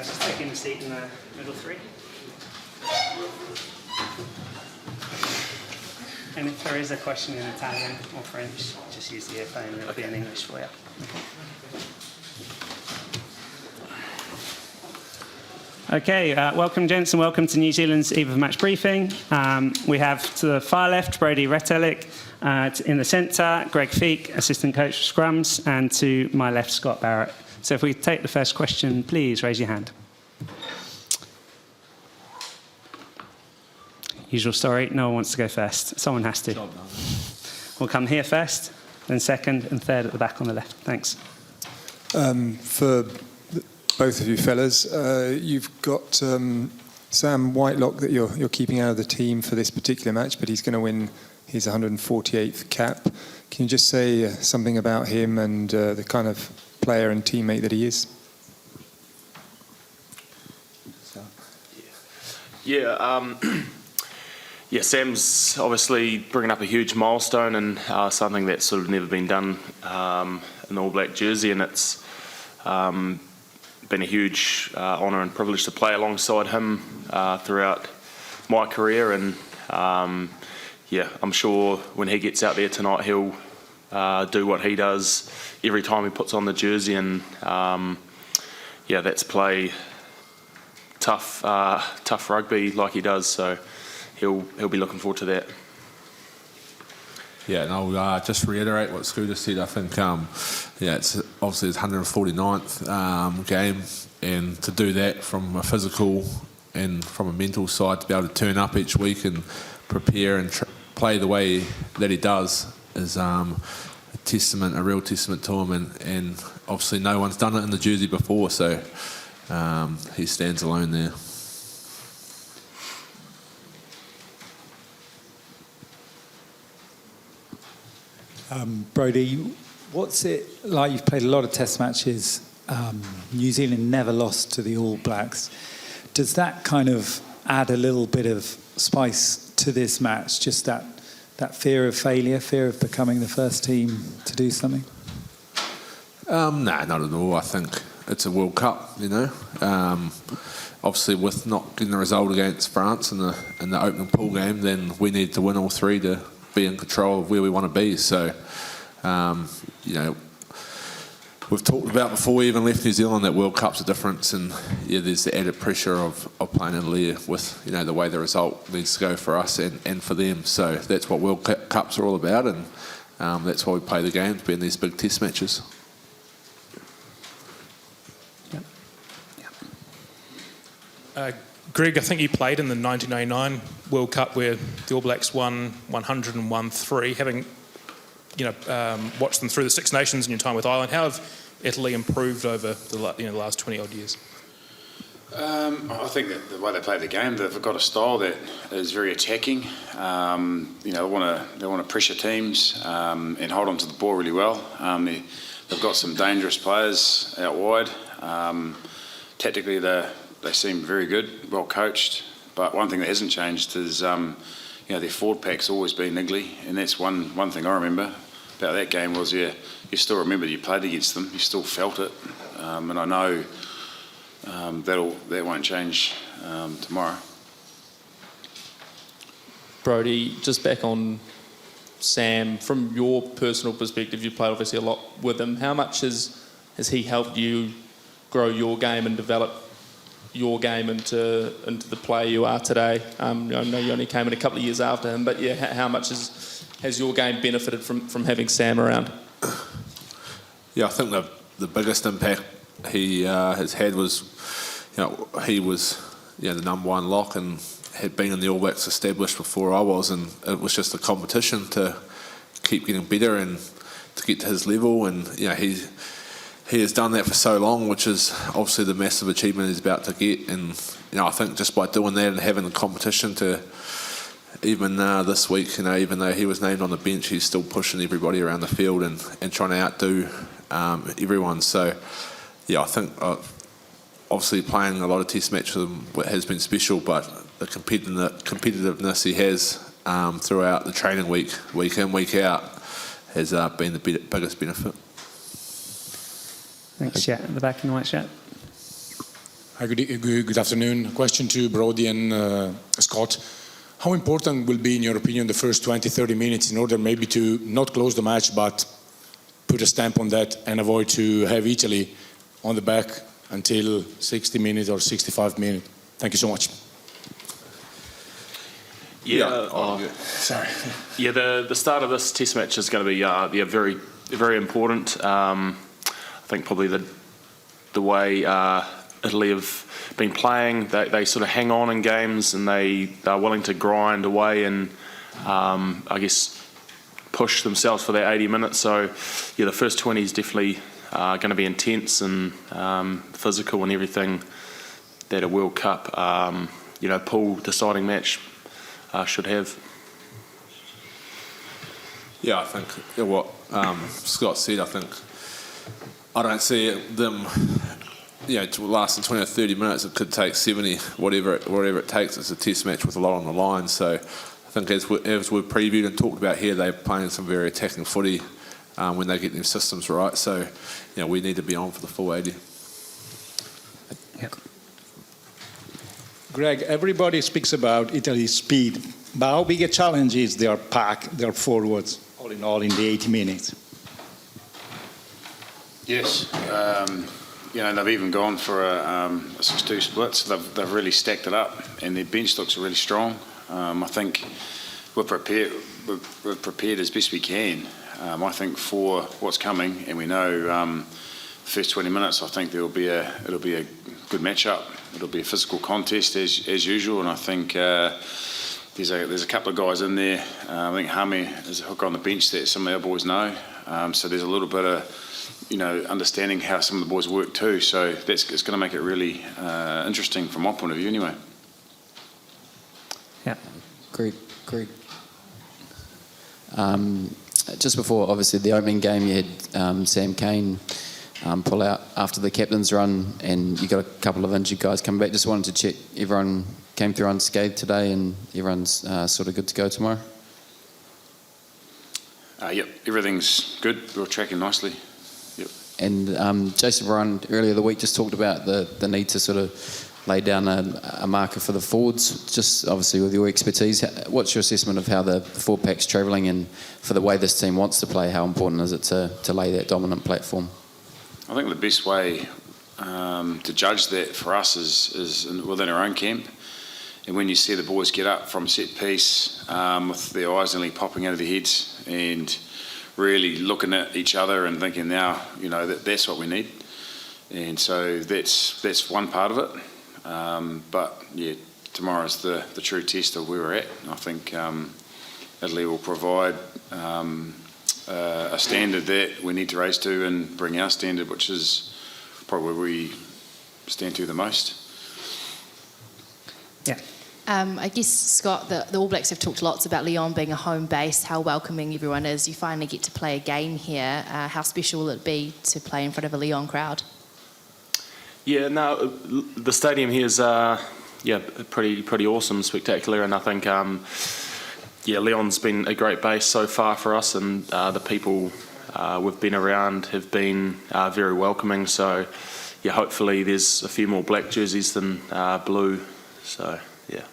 Just taking a seat in the middle three. And if there is a question in Italian or French, just use the earphone, it'll be in English for you. Okay, welcome gents and welcome to New Zealand's Eve of Match briefing. We have to the far left Brodie Retallick, in the centre Greg Feek, assistant coach for Scrums, and to my left Scott Barrett. So if we take the first question, please raise your hand. Usual story, no one wants to go first. Someone has to. We'll come here first, then second and third at the back on the left. Thanks. For both of you fellas, you've got Sam Whitelock that you're keeping out of the team for this particular match, but he's going to win his 148th cap. Can you just say something about him and the kind of player and teammate that he is? Yeah, Sam's obviously bringing up a huge milestone and something that's sort of never been done in the All Black jersey, and it's been a huge honour and privilege to play alongside him throughout my career, and I'm sure when he gets out there tonight he'll do what he does every time he puts on the jersey, and that's play tough rugby like he does, so he'll be looking forward to that. Yeah, and I'll just reiterate what Scooter said. I think, it's obviously his 149th game, and to do that from a physical and from a mental side, to be able to turn up each week and prepare and play the way that he does is a real testament to him, and obviously no one's done it in the jersey before, so he stands alone there. Brodie, what's it like? You've played a lot of test matches. New Zealand never lost to the All Blacks. Does that kind of add a little bit of spice to this match? Just that fear of failure, fear of becoming the first team to do something? No, not at all. I think it's a World Cup, Obviously, with not getting the result against France in the opening pool game, then we need to win all three to be in control of where we want to be. So, we've talked about before we even left New Zealand that World Cup's a difference, and there's the added pressure of playing in Lyon with the way the result needs to go for us and for them. So that's what World Cups are all about, and that's why we play the games, being these big test matches. Greg, I think you played in the 1999 World Cup where the All Blacks won 101-3. Having watched them through the Six Nations in your time with Ireland, how have Italy improved over the last 20 odd years? I think that the way they play the game, they've got a style that is very attacking. They want to pressure teams and hold on to the ball really well. They've got some dangerous players out wide. Tactically, they seem very good, well coached. But one thing that hasn't changed is their forward pack's always been niggly, and that's one thing I remember about that game was you still remember that you played against them, you still felt it, and I know that won't change tomorrow. Brodie, just back on Sam, from your personal perspective, you've played obviously a lot with him. How much has he helped you grow your game and develop your game into the player you are today? I know you only came in a couple of years after him, but how much has your game benefited from having Sam around? Yeah, I think the biggest impact he has had was, he was the number one lock and had been in the All Blacks established before I was, and it was just a competition to keep getting better and to get to his level, and he has done that for so long, which is obviously the massive achievement he's about to get. And I think just by doing that and having the competition to even this week, even though he was named on the bench, he's still pushing everybody around the field and trying to outdo everyone. So I think obviously playing a lot of test matches with him has been special, but the competitiveness he has throughout the training week in, week out, has been the biggest benefit. Thanks, Chet. At the back in the white shirt. Hi, good afternoon. Question to Brody and Scott. How important will be, in your opinion, the first 20, 30 minutes in order maybe to not close the match, but put a stamp on that and avoid to have Italy on the back until 60 minutes or 65 minutes? Thank you so much. Sorry. Yeah, the start of this test match is going to be very, very important. I think probably the way Italy have been playing, they sort of hang on in games and they're willing to grind away and I guess push themselves for that 80 minutes. So yeah, the first 20 is definitely going to be intense and physical and everything that a World Cup, pool deciding match should have. Yeah, I think what Scott said, I don't see them, to last in 20 or 30 minutes. It could take 70, whatever it takes. It's a test match with a lot on the line. So I think as we've previewed and talked about here, they're playing some very attacking footy when they get their systems right. So, we need to be on for the full 80. Greg, everybody speaks about Italy's speed, but how big a challenge is their pack, their forwards, all in all, in the 80 minutes? Yes. They've even gone for a 6-2 split, so they've really stacked it up, and their bench looks really strong. I think we're prepared as best we can. I think for what's coming, and we know the first 20 minutes, I think it'll be a good matchup. It'll be a physical contest as usual, and I think there's a couple of guys in there. I think Hame is a hooker on the bench that some of our boys know. So there's a little bit of understanding how some of the boys work too. So it's going to make it really interesting from my point of view, anyway. Yeah, Greg. Just before, obviously, the opening game, you had Sam Cane pull out after the captain's run, and you got a couple of injured guys coming back. Just wanted to check everyone came through unscathed today, and everyone's sort of good to go tomorrow. Yep, everything's good. We're tracking nicely. Yep. And Jason Ryan earlier the week just talked about the need to sort of lay down a marker for the forwards. Just obviously with your expertise, what's your assessment of how the forward pack's travelling, and for the way this team wants to play, how important is it to lay that dominant platform? I think the best way to judge that for us is within our own camp. And when you see the boys get up from set piece with their eyes nearly popping out of their heads and really looking at each other and thinking, now, that's what we need. And so that's one part of it. But yeah, tomorrow's the true test of where we're at. I think Italy will provide a standard that we need to raise to and bring our standard, which is probably where we stand to the most. Yeah. I guess, Scott, the All Blacks have talked lots about Lyon being a home base, how welcoming everyone is. You finally get to play a game here. How special will it be to play in front of a Lyon crowd? Yeah, no, the stadium here is pretty awesome, spectacular, and I think Lyon's been a great base so far for us, and the people we've been around have been very welcoming. So yeah, hopefully there's a few more black jerseys than blue. So yeah.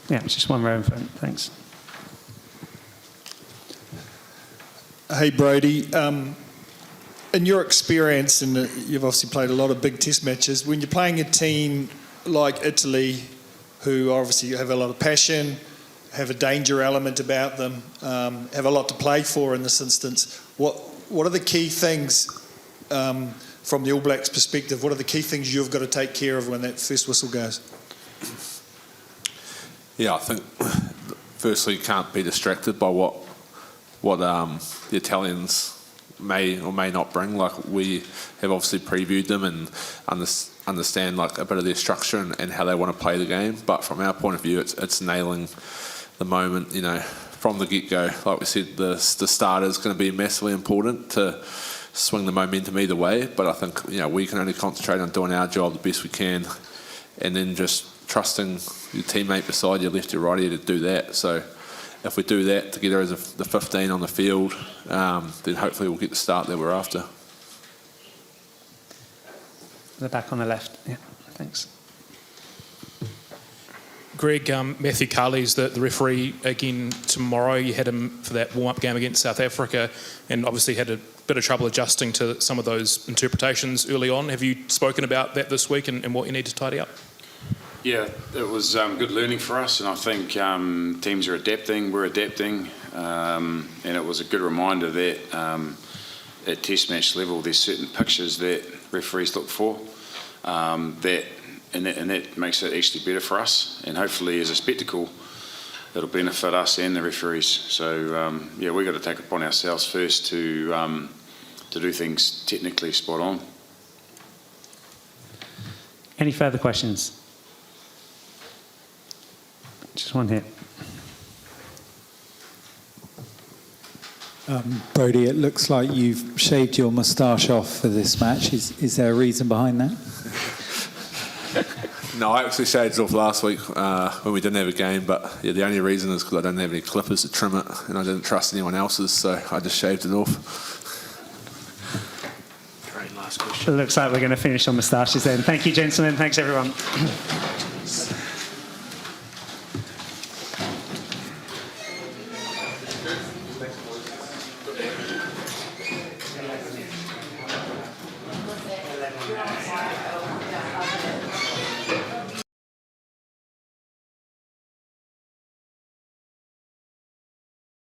Yeah, just one row in front. Thanks. Hey, Brody. In your experience, and you've obviously played a lot of big test matches, when you're playing a team like Italy, who obviously have a lot of passion, have a danger element about them, have a lot to play for in this instance, what are the key things from the All Blacks' perspective? What are the key things you've got to take care of when that first whistle goes? Yeah, I think firstly you can't be distracted by what the Italians may or may not bring. Like, we have obviously previewed them and understand like a bit of their structure and how they want to play the game. But from our point of view, it's nailing the moment, from the get-go. Like we said, the starter is going to be massively important to swing the momentum either way. But I think we can only concentrate on doing our job the best we can, and then just trusting your teammate beside you, left or right, to do that. So if we do that together as the 15 on the field, then hopefully we'll get the start that we're after. the back on the left. Yeah, thanks. Greg, Matthew Carley's the referee again tomorrow. You had him for that warm-up game against South Africa and obviously had a bit of trouble adjusting to some of those interpretations early on. Have you spoken about that this week and what you need to tidy up? Yeah, it was good learning for us, and I think teams are adapting, we're adapting, and it was a good reminder that at test match level there's certain pictures that referees look for and that makes it actually better for us, and hopefully as a spectacle it'll benefit us and the referees. So yeah, we've got to take it upon ourselves first to do things technically spot on. Any further questions? Just one here. Brodie, it looks like you've shaved your moustache off for this match. Is there a reason behind that? No, I actually shaved it off last week when we didn't have a game, but yeah, the only reason is because I don't have any clippers to trim it and I didn't trust anyone else's, so I just shaved it off. Great, last question. It looks like we're going to finish on moustaches then. Thank you, gentlemen. Thanks, everyone.